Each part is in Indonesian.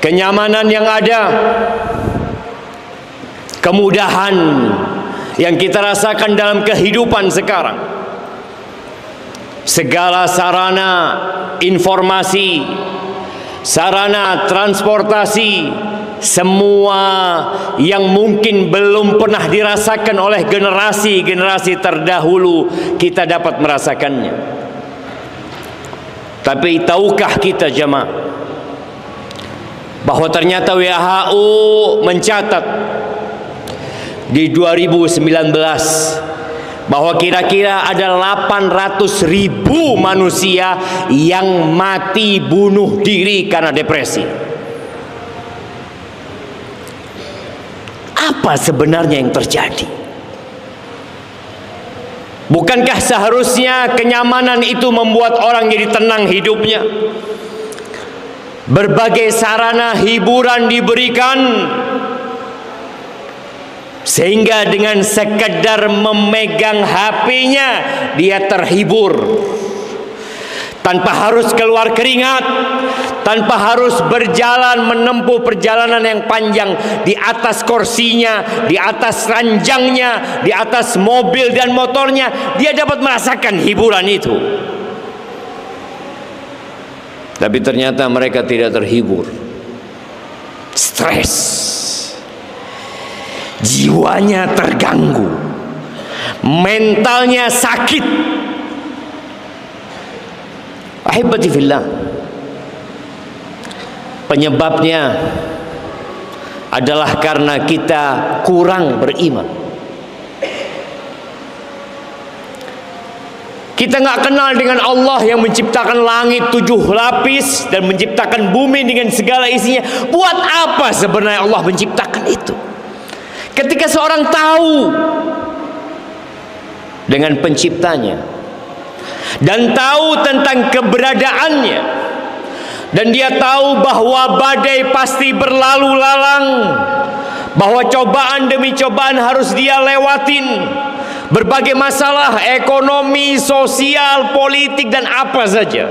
kenyamanan yang ada, kemudahan yang kita rasakan dalam kehidupan sekarang, segala sarana informasi, sarana transportasi, semua yang mungkin belum pernah dirasakan oleh generasi-generasi terdahulu, kita dapat merasakannya. Tapi tahukah kita jemaah bahwa ternyata WHO mencatat di 2019 bahwa kira-kira ada 800.000 manusia yang mati bunuh diri karena depresi. Apa sebenarnya yang terjadi? Bukankah seharusnya kenyamanan itu membuat orang jadi tenang hidupnya? Berbagai sarana hiburan diberikan, sehingga dengan sekedar memegang HP-nya dia terhibur, tanpa harus keluar keringat, tanpa harus berjalan menempuh perjalanan yang panjang di atas kursinya, di atas ranjangnya, di atas mobil dan motornya, dia dapat merasakan hiburan itu. Tapi ternyata mereka tidak terhibur, stres, jiwanya terganggu, mentalnya sakit. Ahibati fillah, penyebabnya adalah karena kita kurang beriman. Kita nggak kenal dengan Allah yang menciptakan langit 7 lapis dan menciptakan bumi dengan segala isinya. Buat apa sebenarnya Allah menciptakan itu? Ketika seorang tahu dengan penciptanya dan tahu tentang keberadaannya, dan dia tahu bahwa badai pasti berlalu lalang, bahwa cobaan demi cobaan harus dia lewatin, berbagai masalah ekonomi, sosial, politik dan apa saja,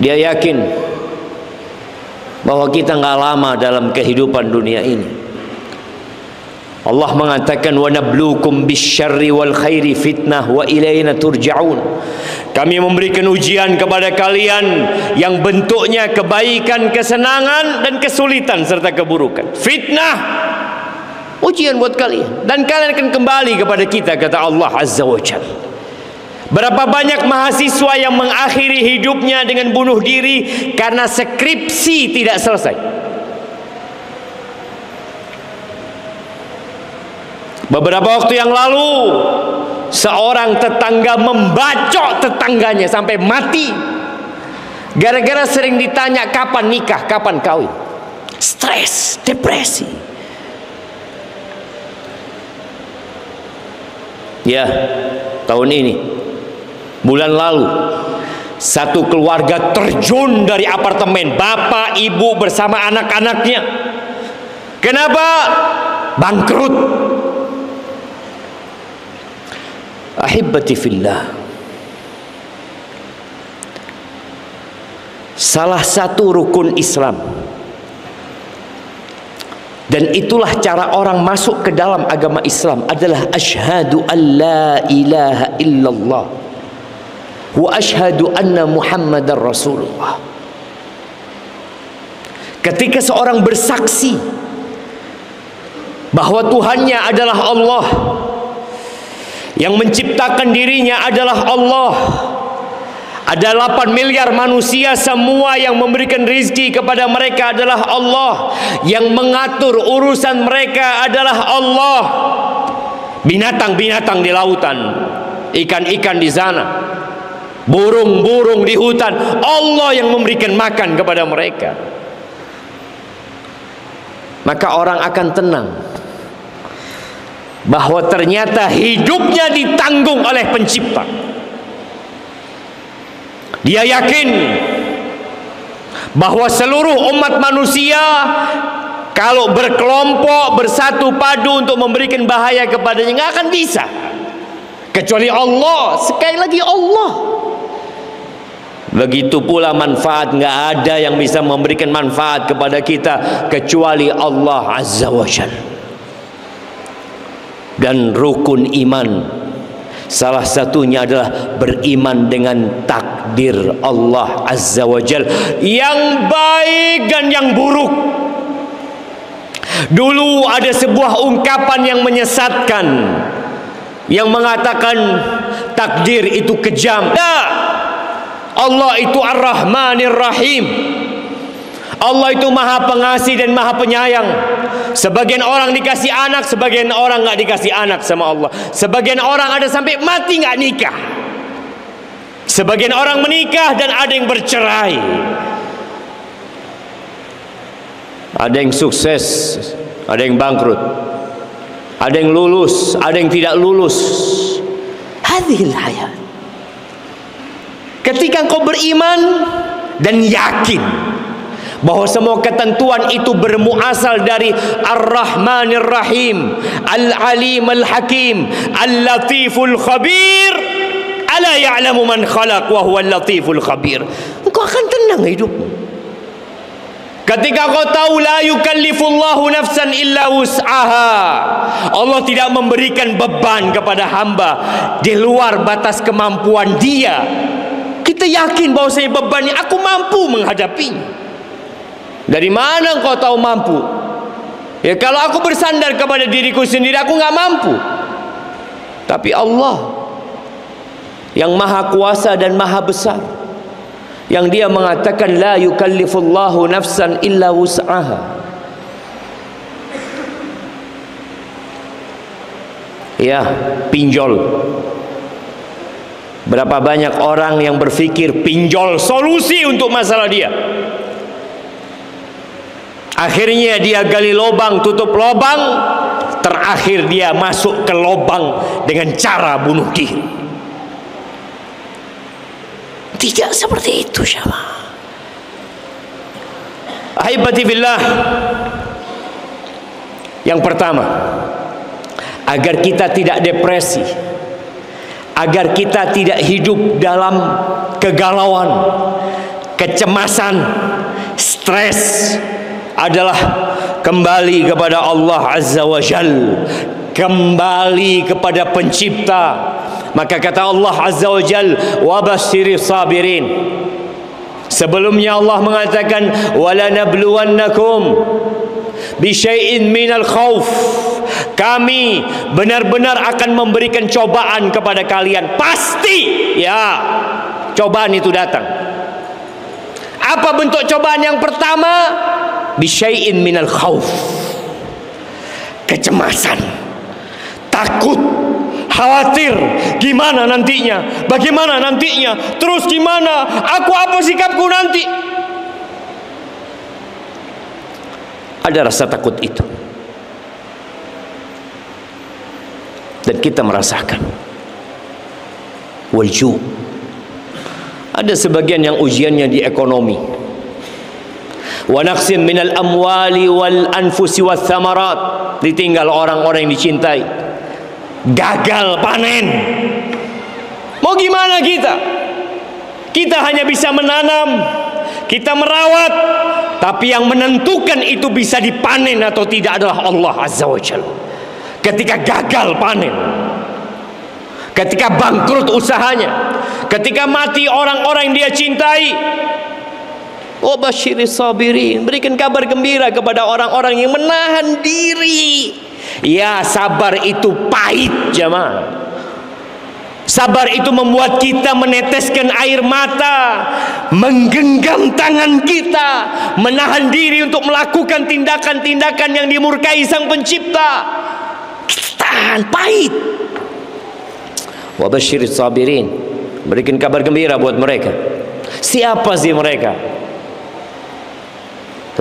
dia yakin bahwa kita nggak lama dalam kehidupan dunia ini. Allah mengatakan, wa nabluukum bisyarri wal khairi fitnah wa ilaina turja'un. Kami memberikan ujian kepada kalian yang bentuknya kebaikan, kesenangan dan kesulitan serta keburukan. Fitnah, ujian buat kalian, dan kalian akan kembali kepada kita, kata Allah Azza wa Jalla. Berapa banyak mahasiswa yang mengakhiri hidupnya dengan bunuh diri karena skripsi tidak selesai. Beberapa waktu yang lalu, seorang tetangga membacok tetangganya sampai mati gara-gara sering ditanya kapan nikah, kapan kawin. Stres, depresi. Ya, tahun ini, bulan lalu, satu keluarga terjun dari apartemen, bapak, ibu bersama anak-anaknya. Kenapa? Bangkrut. Ahibati fillah, salah satu rukun Islam, dan itulah cara orang masuk ke dalam agama Islam, adalah asyhadu an la ilaha illallah wa asyhadu anna Muhammadar Rasulullah. Ketika seorang bersaksi bahwa Tuhannya adalah Allah, yang menciptakan dirinya adalah Allah, ada 8 miliar manusia, semua yang memberikan rizki kepada mereka adalah Allah, yang mengatur urusan mereka adalah Allah, binatang-binatang di lautan, ikan-ikan di sana, burung-burung di hutan, Allah yang memberikan makan kepada mereka. Maka orang akan tenang bahwa ternyata hidupnya ditanggung oleh pencipta. Dia yakin bahwa seluruh umat manusia kalau berkelompok, bersatu padu untuk memberikan bahaya kepadanya, nggak akan bisa, kecuali Allah. Sekali lagi Allah. Begitu pula manfaat, nggak ada yang bisa memberikan manfaat kepada kita kecuali Allah Azza wa Jalla. Dan rukun iman salah satunya adalah beriman dengan takdir Allah Azza wa Jalla yang baik dan yang buruk. Dulu ada sebuah ungkapan yang menyesatkan yang mengatakan takdir itu kejam. Allah itu Ar-Rahmanir Rahim. Allah itu Maha Pengasih dan Maha Penyayang. Sebagian orang dikasih anak, sebagian orang nggak dikasih anak sama Allah. Sebagian orang ada sampai mati nggak nikah. Sebagian orang menikah dan ada yang bercerai. Ada yang sukses, ada yang bangkrut, ada yang lulus, ada yang tidak lulus. Hadhil hayat. Ketika engkau beriman dan yakin bahwa semua ketentuan itu bermuasal dari Ar-Rahmanir Rahim, Al-Alim Al-Hakim, Al-Latiful Khabir, ala ya'lamu man khalaq wa huwa Al-Latiful Khabir, engkau akan tenang hidupmu. Ketika kau tahu la yukallifullahu nafsan illa wus'aha, Allah tidak memberikan beban kepada hamba di luar batas kemampuan dia. Kita yakin bahwa saya beban ini aku mampu menghadapinya. Dari mana engkau tahu mampu? Ya kalau aku bersandar kepada diriku sendiri aku nggak mampu. Tapi Allah yang maha kuasa dan maha besar, yang dia mengatakan la yukallifullahu nafsan illa wus'aha. Ya, pinjol. Berapa banyak orang yang berpikir pinjol solusi untuk masalah dia. Akhirnya dia gali lubang, tutup lubang, terakhir dia masuk ke lubang dengan cara bunuh diri. Tidak seperti itu, syama. Ahibati fillah. Yang pertama, agar kita tidak depresi, agar kita tidak hidup dalam kegalauan, kecemasan, stres, adalah kembali kepada Allah Azza wa Jal, kembali kepada pencipta. Maka kata Allah Azza wa Jal, wa basyiris sabirin. Sebelumnya Allah mengatakan walanabluwannakum bisyai'in minal khauf. Kami benar-benar akan memberikan cobaan kepada kalian. Pasti ya, cobaan itu datang. Apa bentuk cobaan yang pertama? Bisyai'in minal khauf. Kecemasan, takut, khawatir, gimana nantinya, bagaimana nantinya, terus gimana, aku apa sikapku nanti. Ada rasa takut itu, dan kita merasakan walju. Ada sebagian yang ujiannya di ekonomi. Wa naqsim minal amwali wal anfusi wath thamarat. Ditinggal orang-orang yang dicintai. Gagal panen. Mau gimana kita? Kita hanya bisa menanam, kita merawat, tapi yang menentukan itu bisa dipanen atau tidak adalah Allah Azza wa Jalla. Ketika gagal panen, ketika bangkrut usahanya, ketika mati orang-orang yang dia cintai, wa basyiris sabirin, berikan kabar gembira kepada orang-orang yang menahan diri. Ya, sabar itu pahit, jemaah. Sabar itu membuat kita meneteskan air mata, menggenggam tangan kita, menahan diri untuk melakukan tindakan-tindakan yang dimurkai Sang Pencipta. Tahan, pahit. Wa basyiris sabirin, berikan kabar gembira buat mereka. Siapa sih mereka?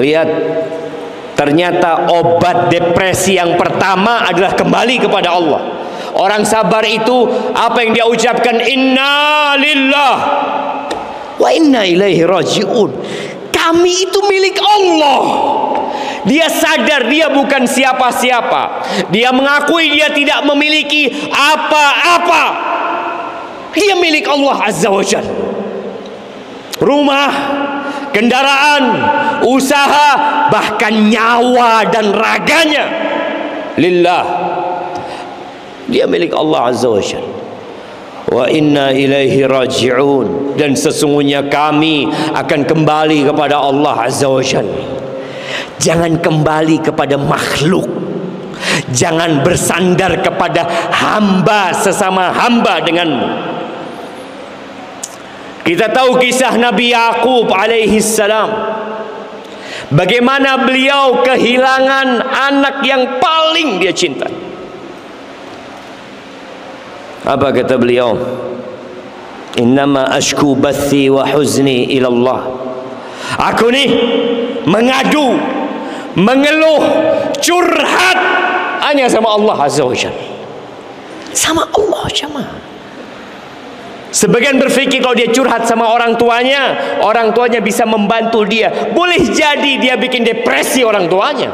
Lihat, ternyata obat depresi yang pertama adalah kembali kepada Allah. Orang sabar itu apa yang dia ucapkan? Inna lillah wa inna ilaihi raji'un. Kami itu milik Allah. Dia sadar dia bukan siapa-siapa. Dia mengakui dia tidak memiliki apa-apa. Dia milik Allah Azza wa Jalla. rumah, kendaraan, usaha, bahkan nyawa dan raganya lillah. Dia milik Allah Azza wa Jalla. Wa inna ilaihi raji'un, dan sesungguhnya kami akan kembali kepada Allah Azza wa Jalla. Jangan kembali kepada makhluk, jangan bersandar kepada hamba sesama hamba denganmu. Kita tahu kisah Nabi Yaqub alaihi salam, bagaimana beliau kehilangan anak yang paling dia cintai. Apa kata beliau? Innama ashku bathi wa huzni ila Allah. Aku ni mengadu, mengeluh, curhat hanya sama Allah Azza wa Jalla. Sama Allah jemaah. Sebagian berfikir kalau dia curhat sama orang tuanya bisa membantu dia. Boleh jadi dia bikin depresi orang tuanya,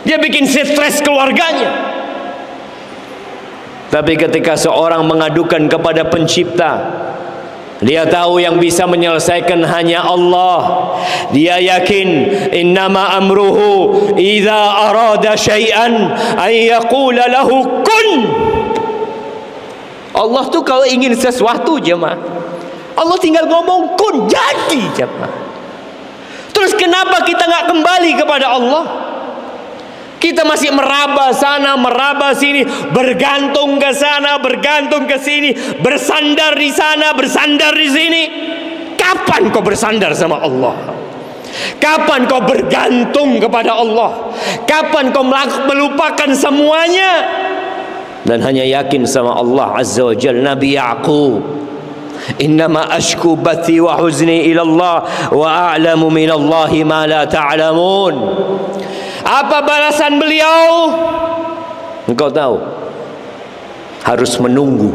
dia bikin stres keluarganya. Tapi ketika seorang mengadukan kepada pencipta, dia tahu yang bisa menyelesaikan hanya Allah. Dia yakin innama amruhu idza arada syai'an ay yaqula lahu kun. Allah tuh kalau ingin sesuatu jemaah, Allah tinggal ngomong kun, jadi jemaah. Terus kenapa kita nggak kembali kepada Allah? Kita masih meraba sana, meraba sini, bergantung ke sana, bergantung ke sini, bersandar di sana, bersandar di sini. Kapan kau bersandar sama Allah? Kapan kau bergantung kepada Allah? Kapan kau melupakan semuanya dan hanya yakin sama Allah Azza wa Jalla? Nabi Yaqub, innama ashku bathi wa huzni ila Allah wa a'lamu min Allah ma la ta'lamun. Apa balasan beliau? Engkau tahu, harus menunggu.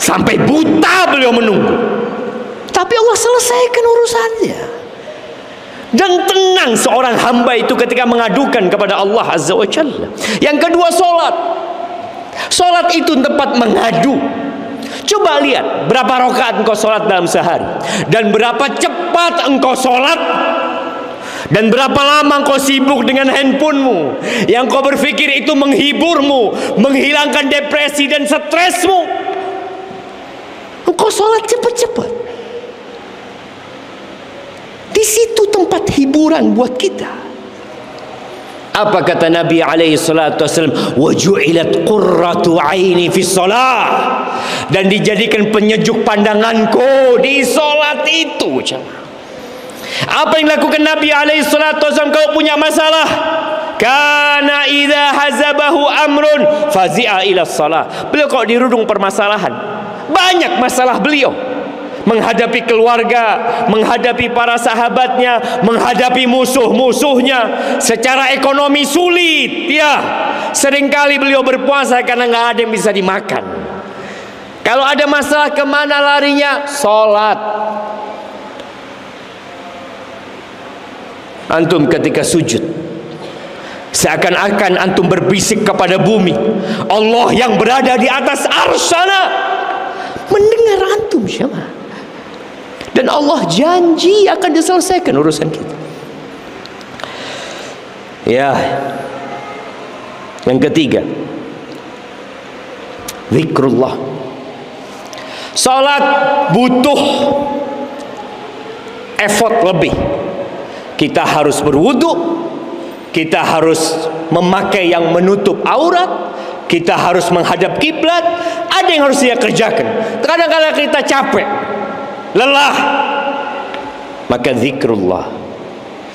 Sampai buta beliau menunggu, tapi Allah selesaikan urusannya. Dan tenang seorang hamba itu ketika mengadukan kepada Allah Azza wa Jalla. Yang kedua, solat. Solat itu tempat mengadu. Coba lihat berapa rakaat engkau solat dalam sehari, dan berapa cepat engkau solat, dan berapa lama engkau sibuk dengan handphonemu yang kau berpikir itu menghiburmu, menghilangkan depresi dan stresmu. Engkau sholat cepat-cepat. Di situ tempat hiburan buat kita. Apa kata Nabi alaihi salatu wasallam? Wa ju'ilat qurratu aini fi shalah. Dan dijadikan penyejuk pandanganku di salat itu. Apa yang dilakukan Nabi alaihi salatu wasallam kalau punya masalah? Kana idza hazabahu amrun fazi'a ila shalah. Beliau kalau dirudung permasalahan, banyak masalah beliau, menghadapi keluarga, menghadapi para sahabatnya, menghadapi musuh-musuhnya. Secara ekonomi sulit, ya. Seringkali beliau berpuasa karena nggak ada yang bisa dimakan. Kalau ada masalah, kemana larinya? Sholat. Antum ketika sujud, seakan-akan antum berbisik kepada bumi. Allah yang berada di atas arsy mendengar antum siapa? Dan Allah janji akan diselesaikan urusan kita. Ya. Yang ketiga, zikrullah. Salat butuh effort lebih. Kita harus berwudu, kita harus memakai yang menutup aurat, kita harus menghadap kiblat. Ada yang harus dia kerjakan. Kadang-kadang kita capek, lelah, maka zikrullah.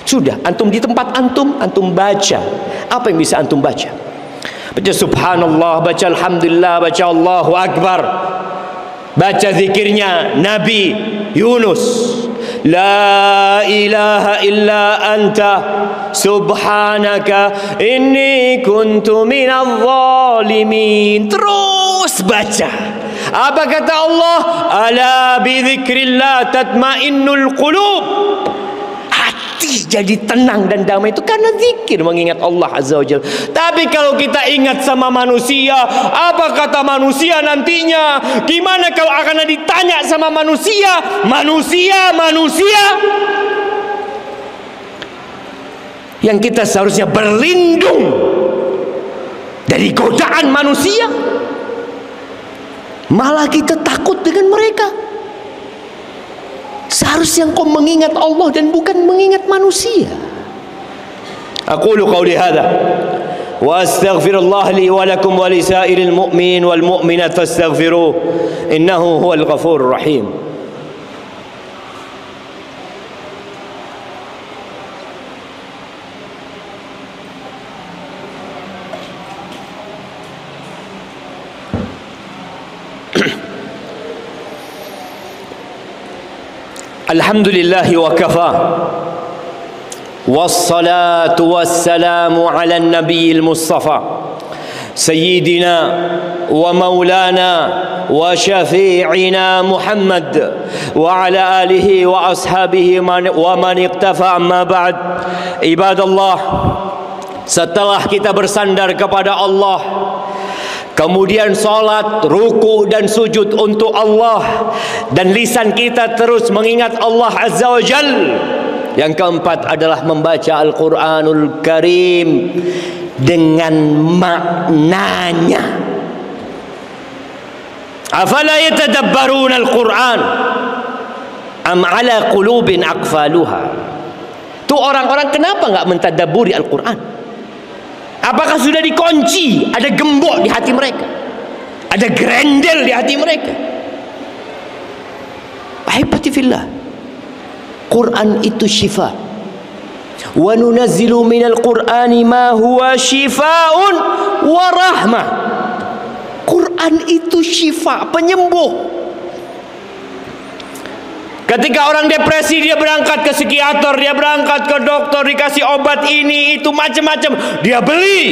Sudah, antum di tempat antum baca. Apa yang bisa antum baca? Baca subhanallah, baca alhamdulillah, baca Allahu akbar. Baca zikirnya Nabi Yunus, la ilaha illa anta subhanaka inni kuntu minadh zalimin. Terus baca. Apa kata Allah? Ala bi dzikrillah tatmainnul qulub. Hati hati jadi tenang dan damai itu karena zikir, mengingat Allah Azza wa Jalla. Tapi kalau kita ingat sama manusia, apa kata manusia nantinya? Gimana kalau akan ditanya sama manusia? Manusia yang kita seharusnya berlindung dari godaan manusia, malah kita takut dengan mereka. Seharusnya engkau mengingat Allah dan bukan mengingat manusia. Aqulu qawli hadha wa astaghfirullah li wa lakum wa li sa'iril mu'minin wal mu'minat fastaghfiruh innahu huwal ghafurur rahim. Alhamdulillahi wa kafa wassalatu wassalamu ala nabiyil mustafa sayyidina wa maulana wa syafi'ina Muhammad wa ala alihi wa ashabihi wa man iqtafa. Amma ba'd. Ibadallah, setelah kita bersandar kepada Allah, kemudian salat, ruku dan sujud untuk Allah, dan lisan kita terus mengingat Allah Azza wa Jal. Yang keempat adalah membaca Al-Quranul Karim dengan maknanya. Afala yatadabbaruna Al-Quran am ala qulubin aqfaluha. Itu orang-orang kenapa enggak mentadabburi Al-Quran? Apakah sudah dikunci? Ada gembok di hati mereka, ada grendel di hati mereka. Ahibati fillah, Quran itu syifa. Wa nunazzilu minal Qur'ani ma huwa syifaun wa rahmah. Quran itu syifa, penyembuh. Ketika orang depresi, dia berangkat ke psikiater, dia berangkat ke dokter, dikasih obat ini itu macam-macam, dia beli,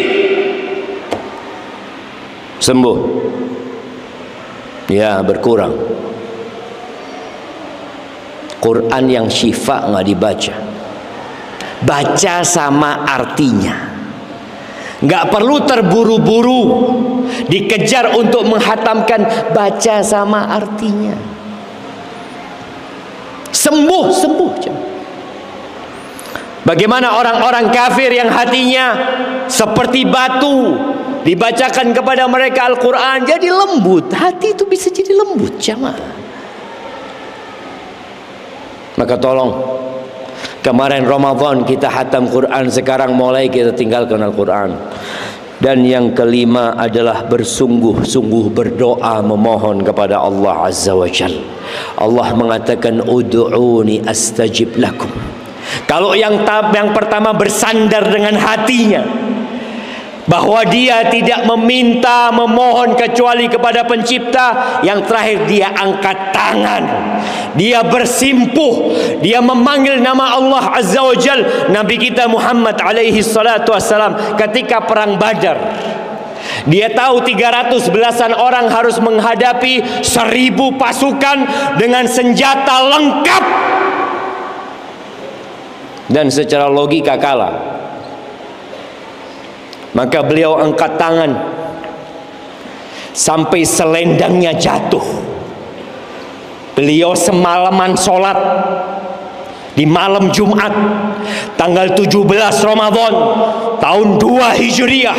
sembuh. Ya, berkurang. Quran yang syifa nggak dibaca. Baca sama artinya. Nggak perlu terburu-buru dikejar untuk menghatamkan, baca sama artinya. Sembuh. Bagaimana orang-orang kafir yang hatinya seperti batu, dibacakan kepada mereka Al-Quran jadi lembut. Hati itu bisa jadi lembut, jamaah. Maka tolong, kemarin Ramadan kita hatam Quran, sekarang mulai kita tinggalkan Al-Quran. Dan yang kelima adalah bersungguh-sungguh berdoa memohon kepada Allah Azza wa Jal. Allah mengatakan ud'uni astajib lakum. Kalau yang pertama bersandar dengan hatinya, bahwa dia tidak meminta, memohon kecuali kepada pencipta. Yang terakhir, dia angkat tangan, dia bersimpuh, dia memanggil nama Allah Azza wa Jal. Nabi kita Muhammad alaihi salatu wassalam ketika perang Badar, dia tahu 300 belasan orang harus menghadapi 1000 pasukan dengan senjata lengkap, dan secara logika kalah. Maka beliau angkat tangan sampai selendangnya jatuh. Beliau semalaman sholat di malam Jumat tanggal 17 Ramadan tahun 2 Hijriah.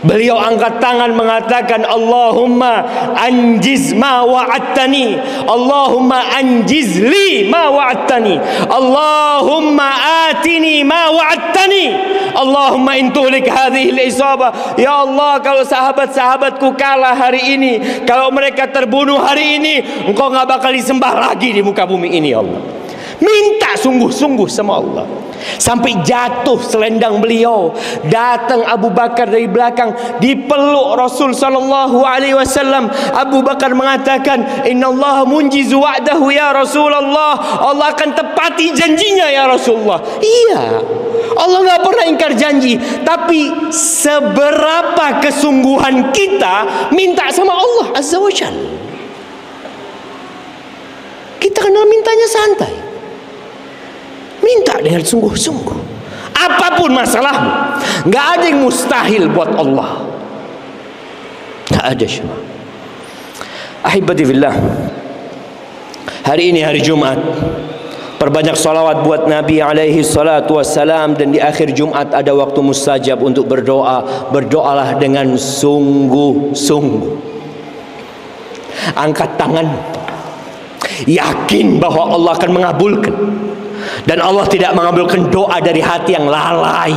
Beliau angkat tangan mengatakan, Allahumma anjiz ma wa'adtani, Allahumma anjiz li ma wa'adtani, Allahumma atini ma wa'adtani, Allahumma intuhlik hadhihi al-isabah. Ya Allah, kalau sahabat-sahabatku kalah hari ini, kalau mereka terbunuh hari ini, engkau gak bakal disembah lagi di muka bumi ini, ya Allah. Minta sungguh-sungguh sama Allah. Sampai jatuh selendang beliau. Datang Abu Bakar dari belakang, dipeluk Rasul sallallahu alaihi wasallam. Abu Bakar mengatakan, "Innallaha munjizu wa'dahu ya Rasulullah." Allah akan tepati janjinya ya Rasulullah. Iya, Allah nggak pernah ingkar janji. Tapi seberapa kesungguhan kita minta sama Allah Azza wa Jalla? Kita kenal mintanya santai. Minta dengan sungguh-sungguh. Apapun masalahmu, nggak ada yang mustahil buat Allah. Nggak ada semua. Ahibati fillah, hari ini hari Jumat, perbanyak salawat buat Nabi alaihi salatu wassalam. Dan di akhir Jumat ada waktu mustajab untuk berdoa. Berdoalah dengan sungguh-sungguh. Angkat tangan, yakin bahwa Allah akan mengabulkan. Dan Allah tidak mengabulkan doa dari hati yang lalai.